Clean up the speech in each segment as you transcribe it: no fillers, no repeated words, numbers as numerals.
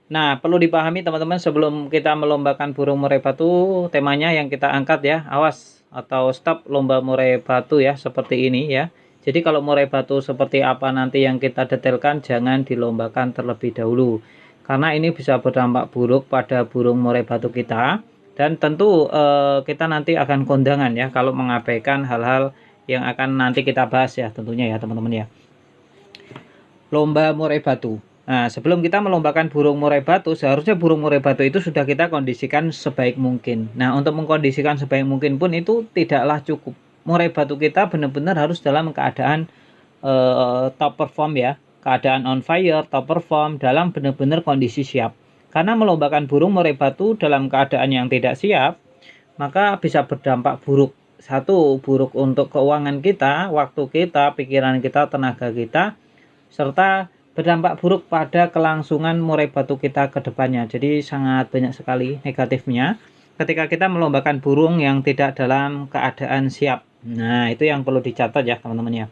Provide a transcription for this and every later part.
Nah, perlu dipahami teman-teman sebelum kita melombakan burung murai batu, temanya yang kita angkat ya, awas atau stop lomba murai batu ya, seperti ini ya. Jadi kalau murai batu seperti apa nanti yang kita detailkan, jangan dilombakan terlebih dahulu. Karena ini bisa berdampak buruk pada burung murai batu kita. Dan tentu kita nanti akan kondangan ya, kalau mengabaikan hal-hal yang akan nanti kita bahas ya tentunya ya teman-teman ya. Lomba murai batu. Nah, sebelum kita melombakan burung murai batu, seharusnya burung murai batu itu sudah kita kondisikan sebaik mungkin. Nah, untuk mengkondisikan sebaik mungkin pun itu tidaklah cukup. Murai batu kita benar-benar harus dalam keadaan top perform ya, keadaan on fire, top perform, dalam benar-benar kondisi siap. Karena melombakan burung murai batu dalam keadaan yang tidak siap, maka bisa berdampak buruk. Satu, buruk untuk keuangan kita, waktu kita, pikiran kita, tenaga kita, serta berdampak buruk pada kelangsungan murai batu kita ke depannya. Jadi sangat banyak sekali negatifnya ketika kita melombakan burung yang tidak dalam keadaan siap. Nah, itu yang perlu dicatat ya teman-teman ya.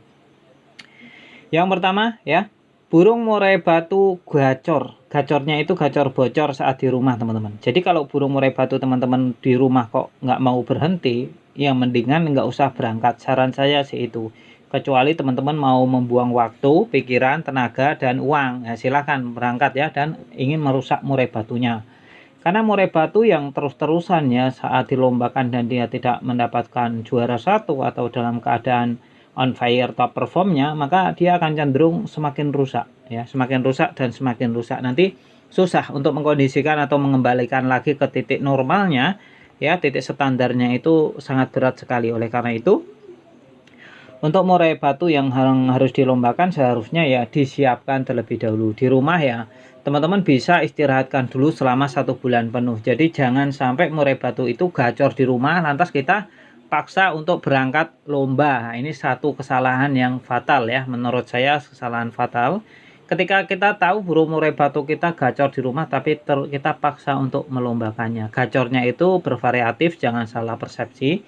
Yang pertama ya, burung murai batu gacor. Gacornya itu gacor bocor saat di rumah teman-teman. Jadi kalau burung murai batu teman-teman di rumah kok nggak mau berhenti, ya mendingan nggak usah berangkat. Saran saya sih itu. Kecuali teman-teman mau membuang waktu, pikiran, tenaga, dan uang. Ya, silahkan berangkat ya dan ingin merusak murai batunya. Karena murai batu yang terus-terusan ya saat dilombakan dan dia tidak mendapatkan juara satu atau dalam keadaan on fire top performnya, maka dia akan cenderung semakin rusak ya, semakin rusak dan semakin rusak. Nanti susah untuk mengkondisikan atau mengembalikan lagi ke titik normalnya ya, titik standarnya itu sangat berat sekali. Oleh karena itu, untuk murai batu yang harus dilombakan seharusnya ya disiapkan terlebih dahulu di rumah ya. Teman-teman bisa istirahatkan dulu selama 1 bulan penuh. Jadi jangan sampai murai batu itu gacor di rumah lantas kita paksa untuk berangkat lomba. Nah, ini satu kesalahan yang fatal ya, menurut saya kesalahan fatal. Ketika kita tahu burung murai batu kita gacor di rumah tapi kita paksa untuk melombakannya. Gacornya itu bervariatif, jangan salah persepsi.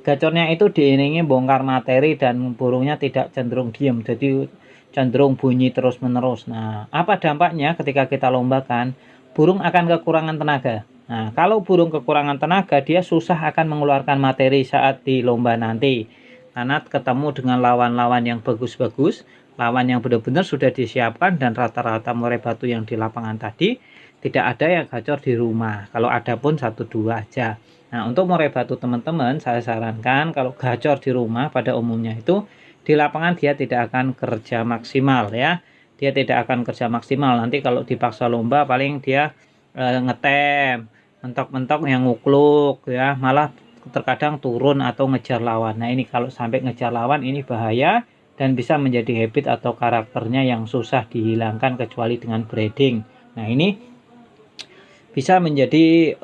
Gacornya itu diiringi bongkar materi dan burungnya tidak cenderung diam, jadi cenderung bunyi terus menerus. Nah, apa dampaknya ketika kita lombakan? Burung akan kekurangan tenaga. Nah, kalau burung kekurangan tenaga, dia susah akan mengeluarkan materi saat di lomba nanti. Karena ketemu dengan lawan-lawan yang bagus-bagus, lawan yang benar-benar sudah disiapkan, dan rata-rata murai batu yang di lapangan tadi tidak ada yang gacor di rumah. Kalau ada pun 1-2 aja. Nah, untuk murai batu teman-teman, saya sarankan kalau gacor di rumah pada umumnya itu di lapangan dia tidak akan kerja maksimal ya. Dia tidak akan kerja maksimal. Nanti kalau dipaksa lomba paling dia ngetem, mentok-mentok yang ngukluk ya, malah terkadang turun atau ngejar lawan. Nah, ini kalau sampai ngejar lawan ini bahaya dan bisa menjadi habit atau karakternya yang susah dihilangkan kecuali dengan breeding. Nah, ini bisa menjadi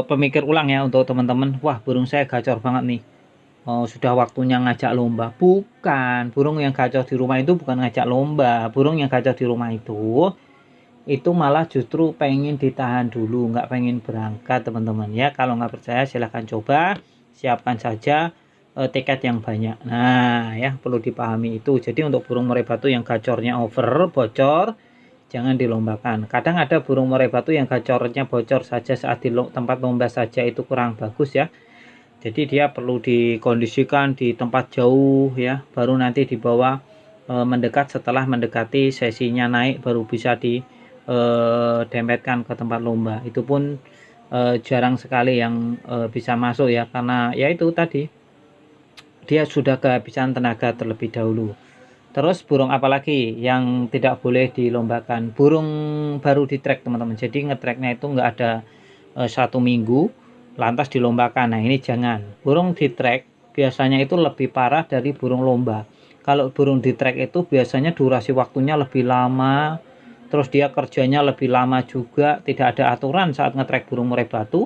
pemikir ulang ya untuk teman-teman. Wah, burung saya gacor banget nih. Oh, sudah waktunya ngajak lomba. Bukan, burung yang gacor di rumah itu bukan ngajak lomba. Burung yang gacor di rumah itu malah justru pengen ditahan dulu, nggak pengen berangkat teman-teman ya. Kalau nggak percaya silahkan coba, siapkan saja tiket yang banyak. Nah ya, perlu dipahami itu. Jadi untuk burung murai batu yang gacornya over, bocor, jangan dilombakan. Kadang ada burung murai batu yang gacornya bocor saja saat di tempat lomba saja, itu kurang bagus ya. Jadi dia perlu dikondisikan di tempat jauh ya, baru nanti dibawa mendekat. Setelah mendekati sesinya naik baru bisa dempetkan ke tempat lomba. Itu pun jarang sekali yang bisa masuk ya, karena ya itu tadi dia sudah kehabisan tenaga terlebih dahulu. Terus burung apalagi yang tidak boleh dilombakan? Burung baru di track teman-teman. Jadi ngetracknya itu nggak ada 1 minggu lantas dilombakan. Nah, ini jangan. Burung di track biasanya itu lebih parah dari burung lomba. Kalau burung di track itu biasanya durasi waktunya lebih lama, terus dia kerjanya lebih lama juga, tidak ada aturan saat ngetrack burung murai batu.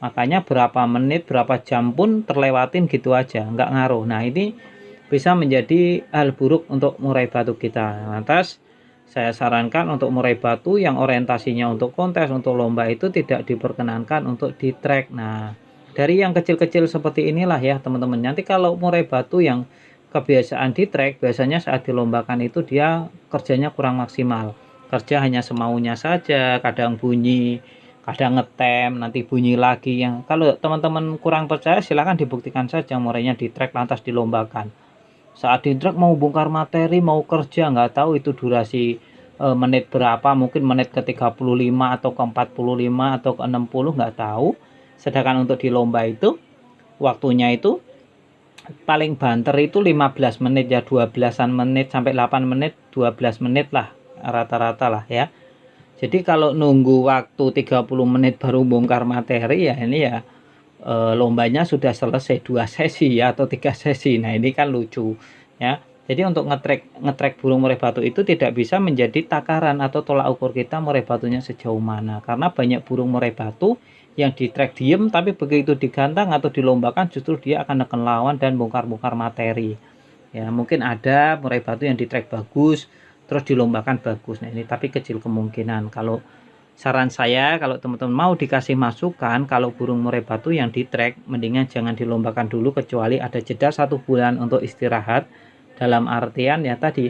Makanya berapa menit, berapa jam pun terlewatin gitu aja, nggak ngaruh. Nah, ini bisa menjadi hal buruk untuk murai batu kita. Lantas saya sarankan untuk murai batu yang orientasinya untuk kontes, untuk lomba itu tidak diperkenankan untuk di track. Nah, dari yang kecil-kecil seperti inilah ya teman-teman. Nanti kalau murai batu yang kebiasaan di track, biasanya saat dilombakan itu dia kerjanya kurang maksimal. kerja hanya semaunya saja, kadang bunyi, kadang ngetem, nanti bunyi lagi. Yang kalau teman-teman kurang percaya silahkan dibuktikan saja murainya di track lantas dilombakan. Saat di track mau bongkar materi, mau kerja, nggak tahu itu durasi menit berapa, mungkin menit ke 35 atau ke 45 atau ke 60, nggak tahu. Sedangkan untuk di lomba itu waktunya itu paling banter itu 15 menit ya, 12-an menit sampai 8 menit, 12 menit lah rata-rata lah ya. Jadi kalau nunggu waktu 30 menit baru bongkar materi ya ini ya lombanya sudah selesai 2 sesi ya atau 3 sesi. Nah, ini kan lucu ya. Jadi untuk ngetrek burung murai batu itu tidak bisa menjadi takaran atau tolak ukur kita murai batunya sejauh mana. Karena banyak burung murai batu yang di track diem tapi begitu digantang atau dilombakan justru dia akan neken lawan dan bongkar-bongkar materi. Ya, mungkin ada murai batu yang di track bagus terus dilombakan bagus. Nah, ini tapi kecil kemungkinan. Kalau saran saya kalau teman-teman mau dikasih masukan kalau burung murai batu yang di track mendingan jangan dilombakan dulu kecuali ada jeda 1 bulan untuk istirahat, dalam artian ya tadi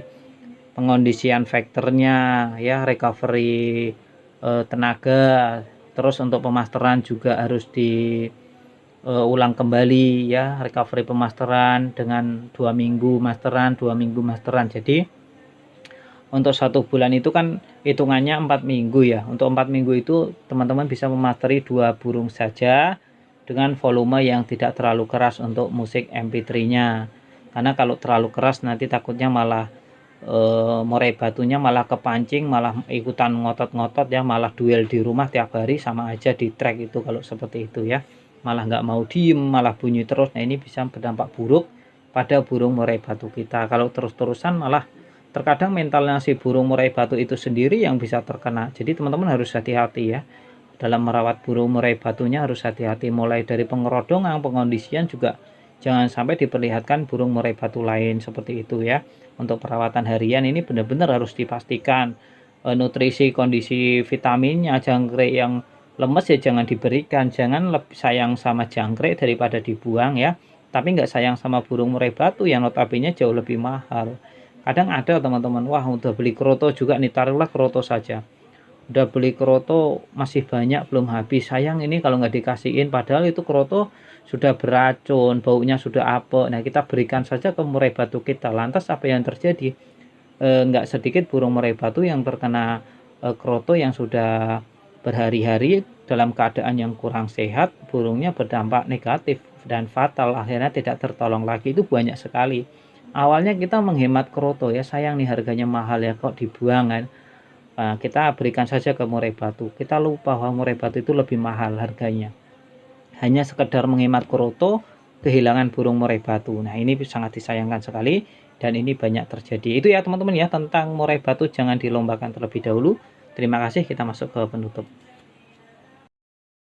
pengondisian faktornya ya, recovery tenaga, terus untuk pemasteran juga harus diulang kembali ya, recovery pemasteran dengan 2 minggu masteran, 2 minggu masteran. Jadi untuk 1 bulan itu kan hitungannya 4 minggu ya. Untuk 4 minggu itu teman-teman bisa memasteri 2 burung saja dengan volume yang tidak terlalu keras untuk musik MP3-nya. Karena kalau terlalu keras nanti takutnya malah murai batunya malah kepancing, malah ikutan ngotot-ngotot ya, malah duel di rumah tiap hari, sama aja di track itu kalau seperti itu ya. Malah nggak mau diem, malah bunyi terus. Nah, ini bisa berdampak buruk pada burung murai batu kita. Kalau terus-terusan malah terkadang mentalnya si burung murai batu itu sendiri yang bisa terkena. Jadi teman-teman harus hati-hati ya. Dalam merawat burung murai batunya harus hati-hati, mulai dari pengerodongan, pengondisian juga jangan sampai diperlihatkan burung murai batu lain seperti itu ya. Untuk perawatan harian ini benar-benar harus dipastikan nutrisi, kondisi vitaminnya. Jangkrik yang lemes ya jangan diberikan. Jangan lebih sayang sama jangkrik daripada dibuang ya, tapi nggak sayang sama burung murai batu yang notabene jauh lebih mahal. Kadang ada teman-teman, wah udah beli kroto juga nih, taruhlah kroto saja, udah beli kroto masih banyak belum habis, sayang ini kalau nggak dikasihin, padahal itu kroto sudah beracun, baunya sudah apek. Nah, kita berikan saja ke murai batu kita, lantas apa yang terjadi? Nggak sedikit burung murai batu yang terkena kroto yang sudah berhari-hari dalam keadaan yang kurang sehat, burungnya berdampak negatif dan fatal, akhirnya tidak tertolong lagi. Itu banyak sekali. Awalnya kita menghemat kroto ya, sayang nih harganya mahal ya kok dibuang kan. Nah, kita berikan saja ke murai batu. Kita lupa bahwa murai batu itu lebih mahal harganya. Hanya sekedar menghemat kroto, kehilangan burung murai batu. Nah, ini sangat disayangkan sekali dan ini banyak terjadi. Itu ya teman-teman ya tentang murai batu, jangan dilombakan terlebih dahulu. Terima kasih, kita masuk ke penutup.